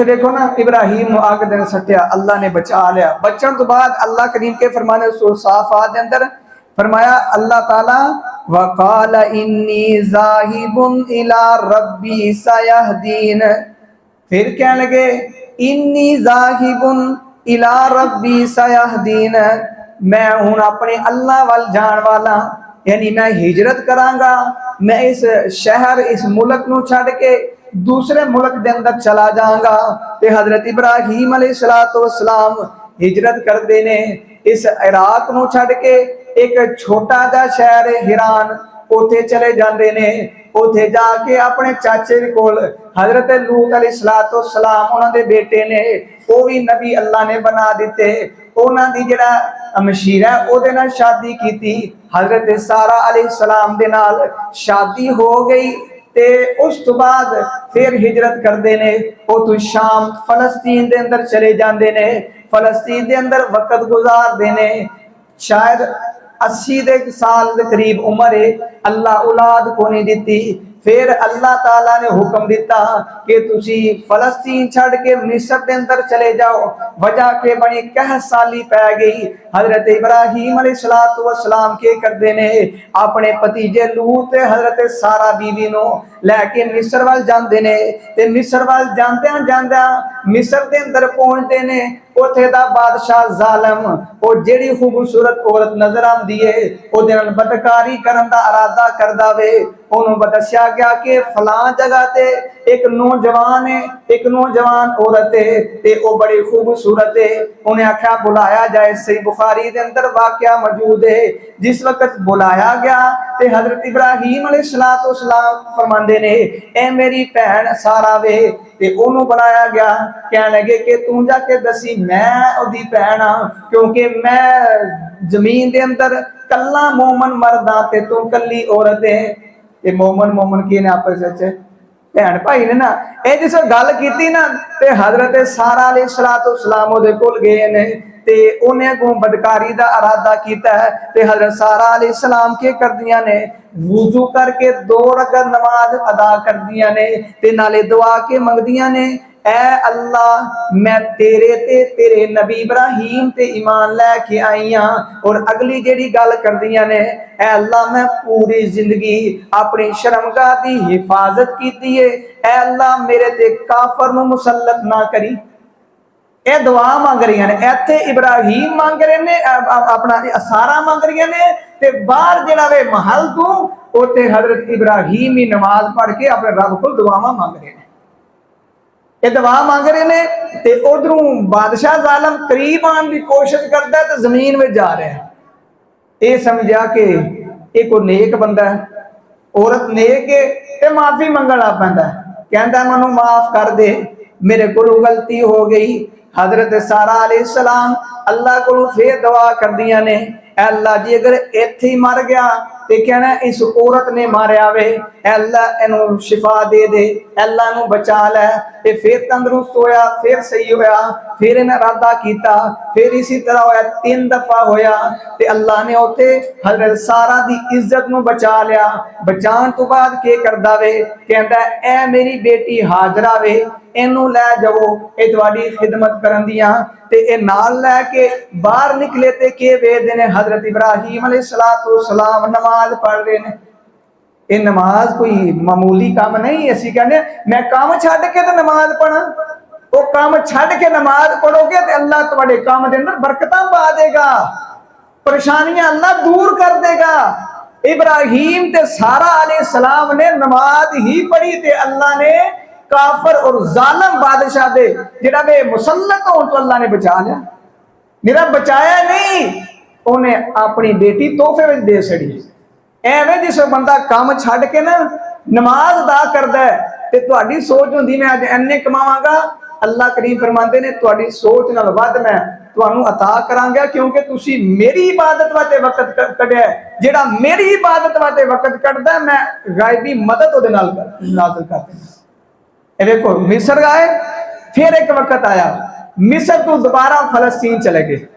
इत्थे देखो ना, इब्राहिम आग दे सट्टिया, अल्लाह ने बचा लिया। बचन तो बाद अल्लाह करीम के फरमाने सूरह साफात दे अंदर फरमाया अल्लाह ताला, वकाल इन्नी ज़ाहिबुन इला रब्बी सयहदीन। फिर कह लगे इन्नी ज़ाहिबुन इला रब्बी सयहदीन, मैं हूँ अपने अल्लाह वाल जान वाला, यानी मैं हिजरत करांगा, मैं इस शहर इस मुल्क नू छड़ के दूसरे मुल्क दे अंदर चला जाऊंगा। ते हजरत इब्राहीम अलैहिस्सलातु वस्सलाम हिजरत करते ने इस इराक नू छड़ के एक छोटा जा शहर हिरान, उथे चले जाते ने। उथे जाके अपने चाचे कोल हजरत लूत अलैहिस्सलातु वस्सलाम उन्हां दे बेटे ने, वो भी नबी अल्लाह ने बना दिते। उन्हां दी जिहड़ा मशीरा ओदे नाल शादी कीती, हजरत सारा अलैहिस्सलाम दे नाल शादी हो गई। ते उस तो बाद फिर हिजरत करते ने, उतो शाम फलस्तीन दे अंदर चले जाते ने। फलस्तीन दे अंदर वक्त गुजारते ने, शायद 80 दे साल के करीब उम्र है। अल्लाह औलाद को नहीं दी। फिर अल्लाह ताला ने हुक्म दिता कि तुसी फलस्तीन छड़ के मिस्र के अंदर चले जाओ। वजह के बड़ी कह साली पै गई। हजरत इब्राहीम अलैहिस्सलातु वस्सलाम के करते ने अपने भतीजे लूत हजरत सारा बीवी नो लैके मिस्र वाल जाते ने। ते मिस्र वाल जांदियां जांदियां मिस्र के अंदर पहुंचते ने। उथे दा बादशाह जालिम, वो जेड़ी खूबसूरत औरत नजर आती है ओदे नाल बदकारी करन दा इरादा करदा वे। उन्होंने दस्या गया कि फलां जगह ते एक नौजवान है, एक नौजवान औरत है, ते वो बड़ी खूबसूरत है। उन्हें आख्या बुलाया जाए। सही बुखारी दे अंदर वाकया मौजूद है। जिस वक्त बुलाया गया ते हजरत इब्राहीम अलैहिस्सलातु वस्सलाम फरमांदे ने ए मेरी भैन सारा वे। ते ओनू बुलाया गया, कह लगे कि तू जाके दसी मैं ओदी भैन हाँ, क्योंकि मैं जमीन दे अंदर कल्ला मोमन मर्द हाँ ते तू कल्ली औरत है। ये मोमन मोमन की ने आपस में भैन भाई ने ना ये जिस गल की ना, ते हजरत सारा अलैहिस्सलातु वस्सलाम ओदे कोल गए ने ते उन्हें अगों बदकारी दा इरादा कीता है। ते हजरत सारा अलैहिस्सलाम के करदियां ने वुजू करके 2 रकात नमाज अदा करदियां ने ते नाले दुआ के मंगदियां ने, ऐ अल्लाह मैं तेरे ते तेरे नबी इब्राहीम ते ईमान लैके आई हाँ। और अगली जेड़ी गल करदियां ने, ऐ अल्लाह मैं पूरी जिंदगी अपनी शर्मगाह दी हिफाजत कीती है, ऐ अल्लाह मेरे ते काफर नूं मुसल्लत ना करी। ये दुआ मांग रही ने। इत्थे इब्राहीम मांग रहे ने, अपना सारा मांग रही ने, ते बाहर जेड़ा वे महल तू उथे हजरत इब्राहीम ही नमाज पढ़ के अपने रब को दुआवां मांग रहे ने। ये दुआ मांग रहे ने ते उधरों बादशाह जालिम करीब आने की कोशिश करता है तो जमीन में जा रहा है। ये समझा कि एक नेक बंदा है, औरत नेक है, ते माफी मंगण लग पैंदा है, कहता मैनू माफ कर दे, मेरे को गलती हो गई। हजरत सारा अलैहिस्सलाम अल्लाह को फिर दुआ कर दिया ने, अल्लाह जी अगर इत्थे ही मर गया ते कहना इस औरत ने मारिया वे, अल्लाह इनू शिफा दे दे, अल्लाह इनू बचा लै। ते फिर तंदुरुस्त होया, फिर सही होया, फिर इन्हें इरादा किया, फिर इसी तरह होया 3 दफा होया। ते अल्लाह ने उथे हजरत सारा दी इज्जत नू बचा लिया। बचाने तो बाद के करदा वे, कहंदा ऐ मेरी बेटी हाजरा वे, इनू लै जाओ, ये तुहाडी खिदमत करन दियां। ते ए नाल लैके बाहर निकले ते के वेखदे ने हजरत इब्राहीम अलैहिस्सलातु वस्सलाम नमाज पढ़ रहे ने। ये नमाज कोई मामूली काम नहीं। असीं कहने मैं काम छड्ड के ते नमाज पढ़ा, वो काम छड्ड के नमाज पढ़ोगे तो अल्लाह तुहाडे काम दे अंदर बरकतां पा देगा, परेशानियां अल्लाह दूर कर देगा। इब्राहीम ते सारा अलैहिस्सलाम ने नमाज ही पढ़ी ते अल्लाह ने काफर और जालिम बादशाह दे जिहड़ा वे मुसल्लत होने तो अल्लाह ने बचा लिया। मेरा बचाया नहीं, उन्हें अपनी बेटी तोहफे में दे छड़ी। एवें जिस बंदा काम छड्ड के ना नमाज अदा करदा है ते तुहाडी सोच हुंदी मैं अज इन्ने कमावांगा, अल्लाह करीम फरमांदे ने तुहाडी सोच नाल वध मैं तुहानू अता करांगा, क्योंकि तुसी मेरी इबादत वास्ते वक्त कढिया। जेड़ा मेरी इबादत वास्ते वक्त कढदा मैं गायबी मदद उहदे नाल नाज़िल कर देना। देखो मिस्र आए, फिर एक वक्त आया मिस्र तो दोबारा फलस्तीन चले गए।